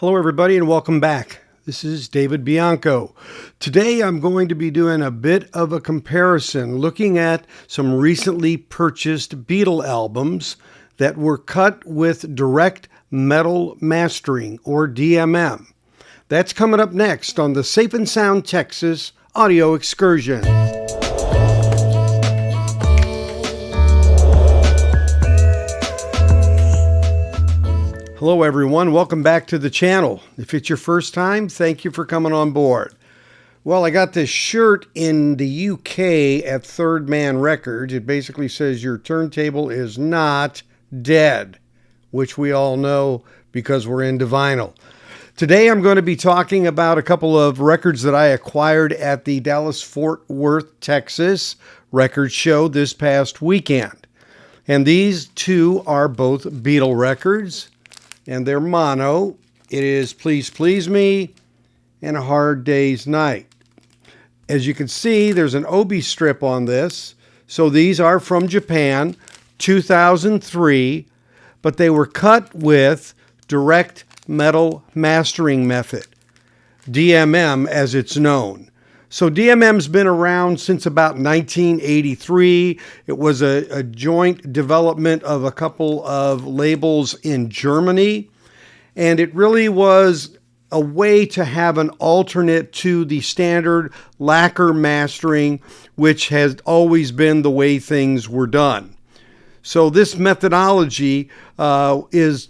Hello everybody and welcome back. This is David Bianco. Today I'm going to be doing a bit of a comparison, looking at some recently purchased Beatles albums that were cut with direct metal mastering, or DMM. That's coming up next on the Safe and Sound Texas Audio Excursion. Hello everyone, welcome back to the channel. If it's your first time, thank you for coming on board. Well, I got this shirt in the UK at Third Man Records. It basically says your turntable is not dead, which we all know because we're into vinyl. Today I'm going to be talking about a couple of records that I acquired at the Dallas-Fort Worth, Texas record show this past weekend. And these two are both Beatles records. And they're mono. It is Please Please Me and A Hard Day's Night. As you can see, there's an obi strip on this. So these are from Japan, 2003, but they were cut with direct metal mastering method, DMM as it's known. So DMM's been around since about 1983. It was a joint development of a couple of labels in Germany, and it really was a way to have an alternate to the standard Lacquer mastering, which has always been the way things were done. So this methodology is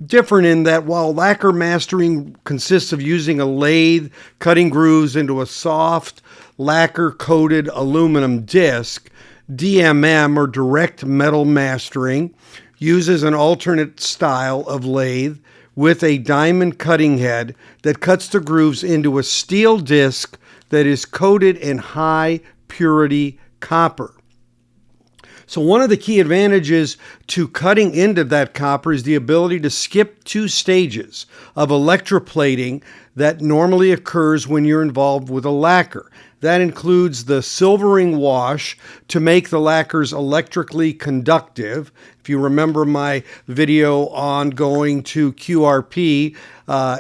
different in that while Lacquer mastering consists of using a lathe, cutting grooves into a soft lacquer-coated aluminum disc, DMM, or direct metal mastering, uses an alternate style of lathe with a diamond cutting head that cuts the grooves into a steel disc that is coated in high-purity copper. So one of the key advantages to cutting into that copper is the ability to skip 2 stages of electroplating that normally occurs when you're involved with a lacquer. That includes the silvering wash to make the lacquers electrically conductive. If you remember my video on going to QRP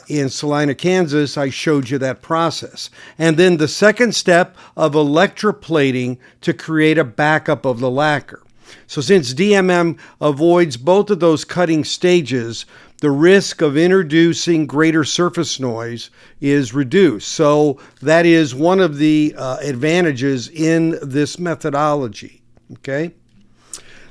in Salina, Kansas, I showed you that process. And then the second step of electroplating to create a backup of the lacquer. So since DMM avoids both of those cutting stages, the risk of introducing greater surface noise is reduced. So that is one of the advantages in this methodology. Okay.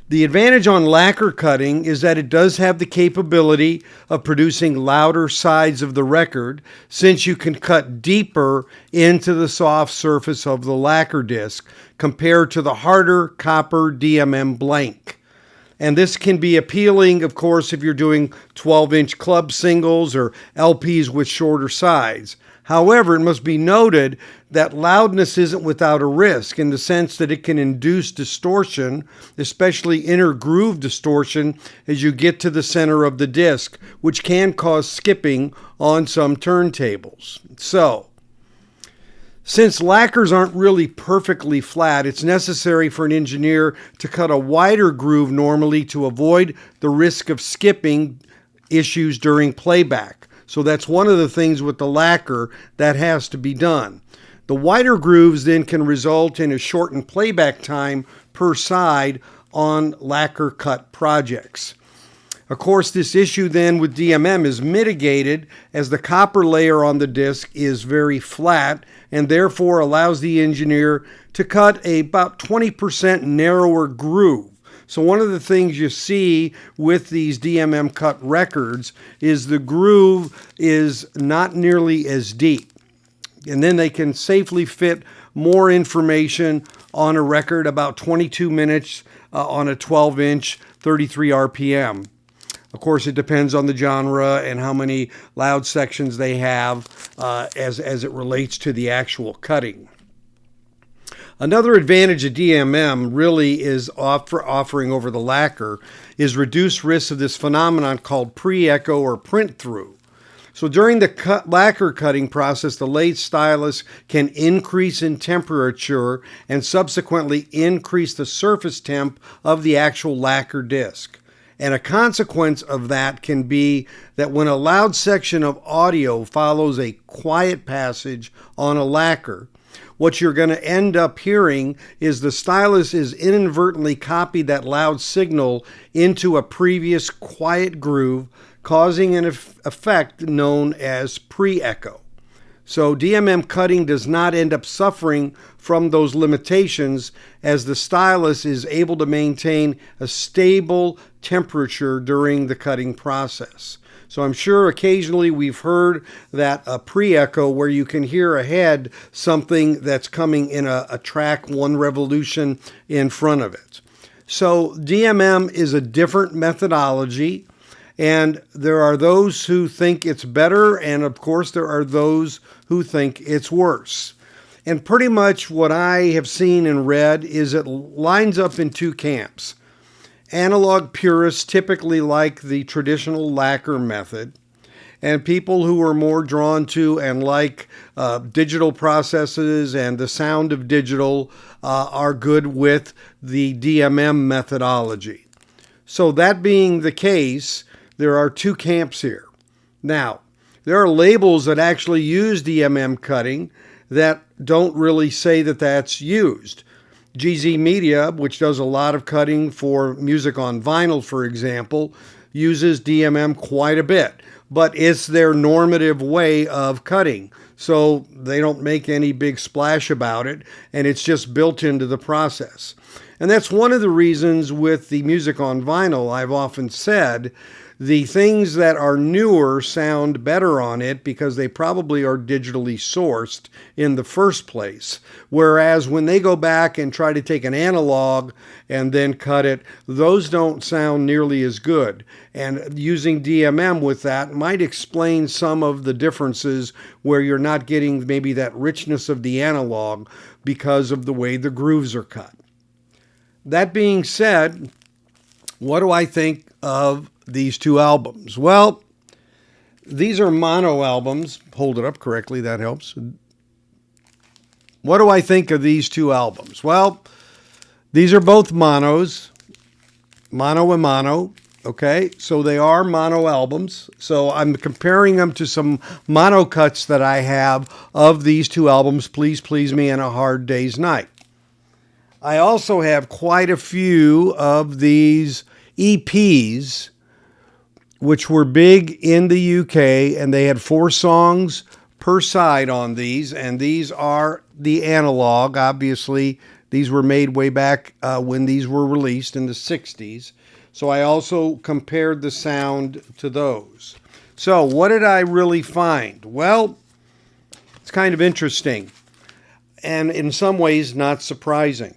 The advantage on lacquer cutting is that it does have the capability of producing louder sides of the record, since you can cut deeper into the soft surface of the lacquer disc compared to the harder copper DMM blank. And this can be appealing, of course, if you're doing 12-inch club singles or LPs with shorter sides. However, it must be noted that loudness isn't without a risk, in the sense that it can induce distortion, especially inner groove distortion, as you get to the center of the disc, which can cause skipping on some turntables. So, since lacquers aren't really perfectly flat, it's necessary for an engineer to cut a wider groove normally to avoid the risk of skipping issues during playback. So that's one of the things with the lacquer that has to be done. The wider grooves then can result in a shortened playback time per side on lacquer cut projects. Of course, this issue then with DMM is mitigated as the copper layer on the disc is very flat and therefore allows the engineer to cut about 20% narrower groove. So one of the things you see with these DMM cut records is the groove is not nearly as deep. And then they can safely fit more information on a record, about 22 minutes on a 12-inch, 33 RPM. Of course, it depends on the genre and how many loud sections they have as it relates to the actual cutting. Another advantage of DMM really is offering over the lacquer is reduced risk of this phenomenon called pre-echo or print-through. So during the lacquer cutting process, the lathe stylus can increase in temperature and subsequently increase the surface temp of the actual lacquer disc. And a consequence of that can be that when a loud section of audio follows a quiet passage on a lacquer, what you're going to end up hearing is the stylus is inadvertently copied that loud signal into a previous quiet groove, causing an effect known as pre-echo. So DMM cutting does not end up suffering from those limitations, as the stylus is able to maintain a stable temperature during the cutting process. So I'm sure occasionally we've heard that a pre-echo where you can hear ahead something that's coming in a track one revolution in front of it. So DMM is a different methodology, and there are those who think it's better, and of course there are those who think it's worse. And pretty much what I have seen and read is it lines up in two camps. Analog purists typically like the traditional lacquer method, and people who are more drawn to and like digital processes and the sound of digital are good with the DMM methodology. So that being the case, there are two camps here. Now, there are labels that actually use DMM cutting that don't really say that that's used. GZ Media, which does a lot of cutting for music on vinyl, for example, uses DMM quite a bit, but it's their normative way of cutting. So they don't make any big splash about it, and it's just built into the process. And that's one of the reasons with the music on vinyl, I've often said, the things that are newer sound better on it because they probably are digitally sourced in the first place. Whereas when they go back and try to take an analog and then cut it, those don't sound nearly as good. And using DMM with that might explain some of the differences where you're not getting maybe that richness of the analog because of the way the grooves are cut. That being said, what do I think of these two albums? Well, these are mono albums. Hold it up correctly, that helps. What do I think of these two albums? Well, these are both monos, mono and mono, okay? So they are mono albums. So I'm comparing them to some mono cuts that I have of these two albums, Please Please Me and A Hard Day's Night. I also have quite a few of these EPs, which were big in the UK, and they had 4 songs per side on these, and these are the analog. Obviously, these were made way back when these were released in the 60s. So I also compared the sound to those. So what did I really find? Well, it's kind of interesting, and in some ways not surprising.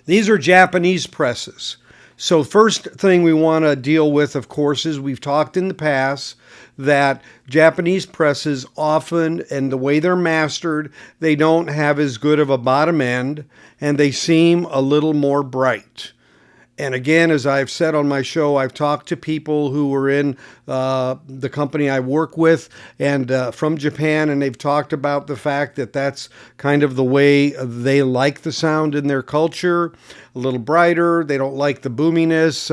These are Japanese presses. So first thing we want to deal with, of course, is we've talked in the past that Japanese presses often, and the way they're mastered, they don't have as good of a bottom end, and they seem a little more bright. And again, as I've said on my show, I've talked to people who were in the company I work with and from Japan, and they've talked about the fact that that's kind of the way they like the sound in their culture, a little brighter. They don't like the boominess.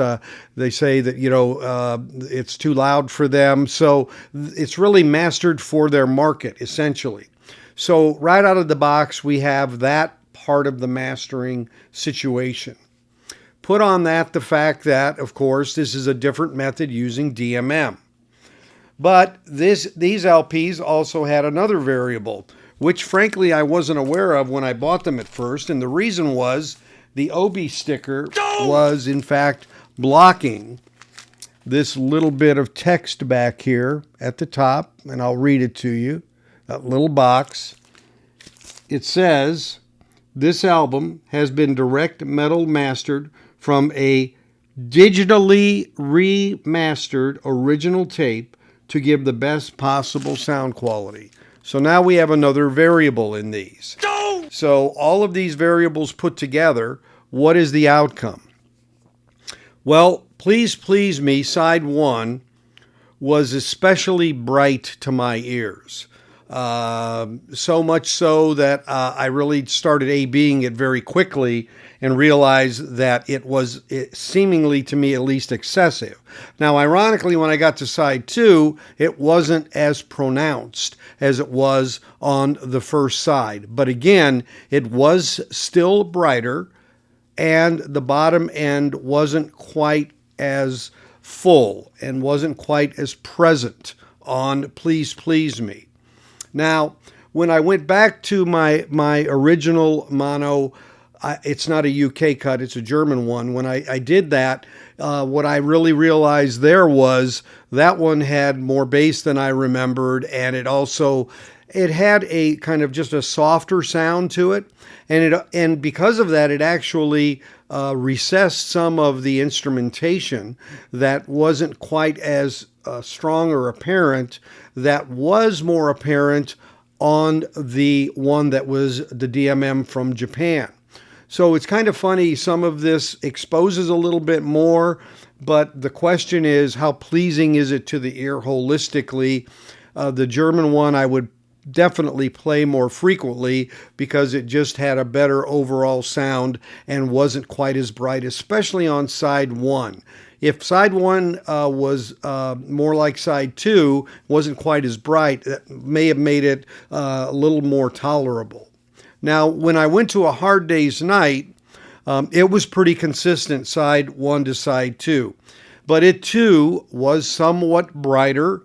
They say that, it's too loud for them. So it's really mastered for their market, essentially. So right out of the box, we have that part of the mastering situation. Put on that the fact that, of course, this is a different method using DMM. But these LPs also had another variable, which frankly I wasn't aware of when I bought them at first. And the reason was the OB sticker was, in fact, blocking this little bit of text back here at the top. And I'll read it to you, that little box. It says, "This album has been direct metal mastered from a digitally remastered original tape to give the best possible sound quality." So now we have another variable in these. So all of these variables put together, what is the outcome? Well, Please Please Me, side 1, was especially bright to my ears. So much so that I really started A-Bing it very quickly and realized that it was seemingly, to me at least, excessive. Now, ironically, when I got to side 2, it wasn't as pronounced as it was on the first side. But again, it was still brighter, and the bottom end wasn't quite as full and wasn't quite as present on Please Please Me. Now, when I went back to my original mono, it's not a UK cut, it's a German one. When I did that, what I really realized there was that one had more bass than I remembered, and it had a kind of just a softer sound to it, and because of that, it actually recessed some of the instrumentation that wasn't quite as strong or apparent, that was more apparent on the one that was the DMM from Japan. So it's kind of funny, some of this exposes a little bit more, but the question is, how pleasing is it to the ear holistically? The German one I would definitely play more frequently because it just had a better overall sound and wasn't quite as bright, especially on side 1. If side 1 was more like side 2, wasn't quite as bright, that may have made it a little more tolerable. Now, when I went to A Hard Day's Night, it was pretty consistent, side 1 to side 2. But it too was somewhat brighter,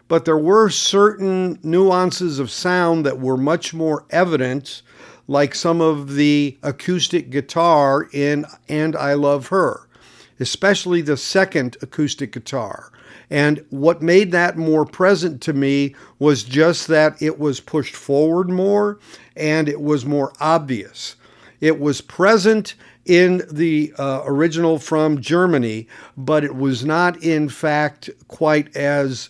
but there were certain nuances of sound that were much more evident, like some of the acoustic guitar in And I Love Her, especially the second acoustic guitar. And what made that more present to me was just that it was pushed forward more and it was more obvious. It was present in the original from Germany, but it was not, in fact, quite as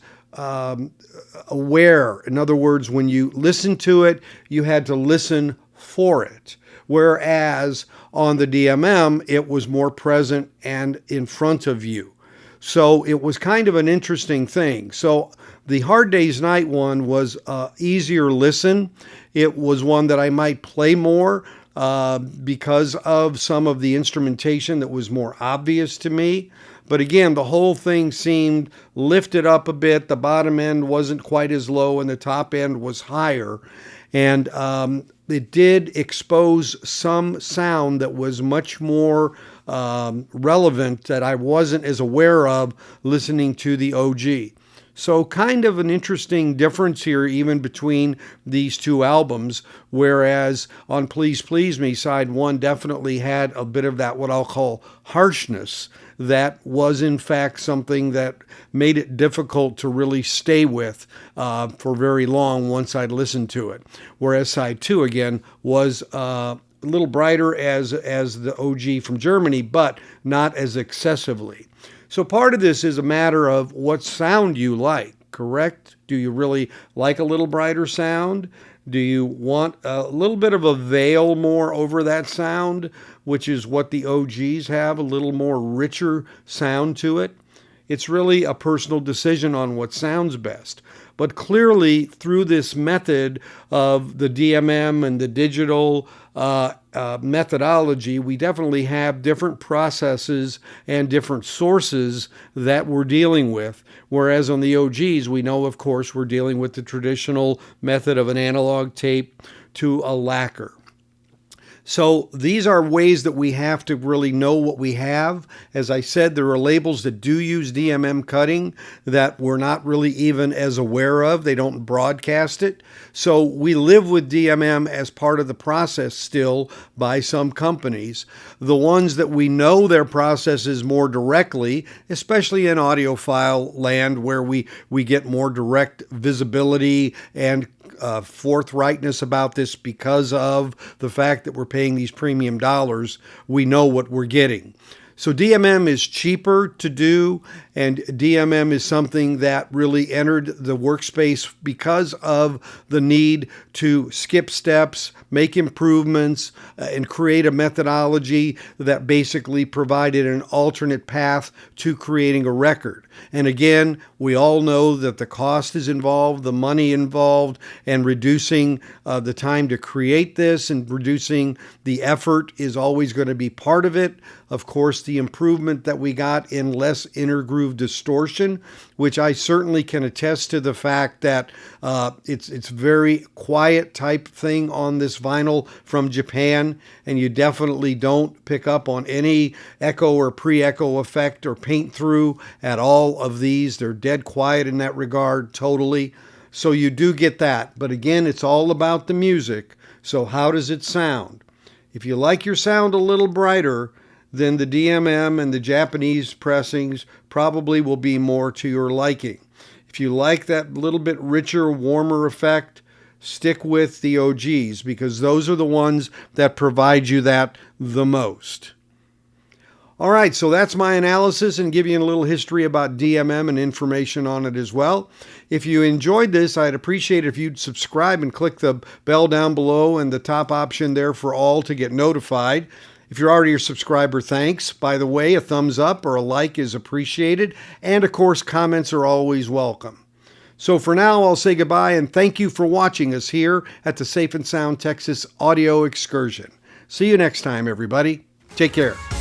aware. In other words, when you listened to it, you had to listen for it. Whereas on the DMM, it was more present and in front of you. So it was kind of an interesting thing. So the Hard Day's Night one was easier listen. It was one that I might play more because of some of the instrumentation that was more obvious to me. But again, the whole thing seemed lifted up a bit. The bottom end wasn't quite as low and the top end was higher. And it did expose some sound that was much more relevant that I wasn't as aware of listening to the OG. So kind of an interesting difference here even between these two albums, whereas on Please Please Me, side 1 definitely had a bit of that what I'll call harshness that was in fact something that made it difficult to really stay with for very long once I'd listened to it. Whereas side 2 again was a little brighter as the OG from Germany, but not as excessively. So part of this is a matter of what sound you like, correct? Do you really like a little brighter sound? Do you want a little bit of a veil more over that sound, which is what the OGs have, a little more richer sound to it? It's really a personal decision on what sounds best. But clearly, through this method of the DMM and the digital methodology, we definitely have different processes and different sources that we're dealing with. Whereas on the OGs, we know, of course, we're dealing with the traditional method of an analog tape to a lacquer. So these are ways that we have to really know what we have. As I said, there are labels that do use DMM cutting that we're not really even as aware of. They don't broadcast it. So we live with DMM as part of the process still by some companies. The ones that we know their processes more directly, especially in audiophile land where we get more direct visibility and forthrightness about this because of the fact that we're paying these premium dollars, we know what we're getting. So DMM is cheaper to do, and DMM is something that really entered the workspace because of the need to skip steps, make improvements, and create a methodology that basically provided an alternate path to creating a record. And again, we all know that the cost is involved, the money involved, and reducing the time to create this and reducing the effort is always going to be part of it. Of course, the improvement that we got in less intergroove distortion, which I certainly can attest to the fact that it's very quiet type thing on this vinyl from Japan, and you definitely don't pick up on any echo or pre-echo effect or paint through at all of these. They're dead quiet in that regard, totally. So you do get that. But again, it's all about the music. So how does it sound? If you like your sound a little brighter, then the DMM and the Japanese pressings probably will be more to your liking. If you like that little bit richer, warmer effect, stick with the OGs because those are the ones that provide you that the most. All right, so that's my analysis and give you a little history about DMM and information on it as well. If you enjoyed this, I'd appreciate it if you'd subscribe and click the bell down below and the top option there for all to get notified. If you're already a subscriber, thanks. By the way, a thumbs up or a like is appreciated. And of course, comments are always welcome. So for now, I'll say goodbye and thank you for watching us here at the Safe and Sound Texas Audio Excursion. See you next time, everybody. Take care.